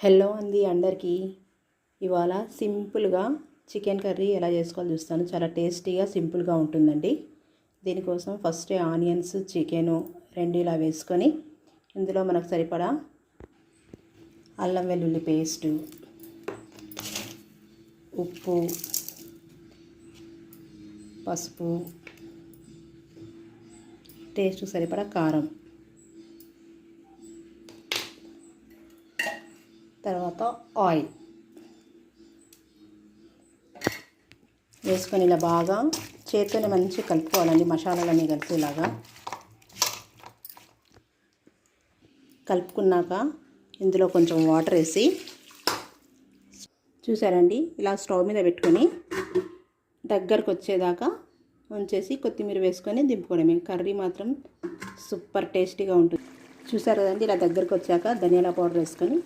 Hello అండి అందరికీ. ఇవాళ సింపుల్గా చికెన్ కర్రీ ఎలా చేసుకోవాలో చూస్తాను. చాలా టేస్టీగా సింపుల్గా ఉంటుందండి. దీనికోసం ఫస్ట్ ఆనియన్స్ చికెను రెండు ఇలా వేసుకొని ఇందులో మనకు సరిపడా అల్లం వెల్లుల్లి పేస్టు, ఉప్పు, పసుపు, టేస్ట్ సరిపడా కారం, తర్వాత ఆయిల్ వేసుకొని ఇలా బాగా చేత్తోనే మంచిగా కలుపుకోవాలండి. మసాలాలన్నీ కలిసేలాగా కలుపుకున్నాక ఇందులో కొంచెం వాటర్ వేసి చూసారండి ఇలా స్టవ్ మీద పెట్టుకొని దగ్గరకు వచ్చేదాకా ఉంచేసి కొత్తిమీర వేసుకొని దింపుకోవడమే. కర్రీ మాత్రం సూపర్ టేస్టీగా ఉంటుంది. చూసారు కదండి ఇలా దగ్గరకు వచ్చాక ధనియాల పౌడర్ వేసుకొని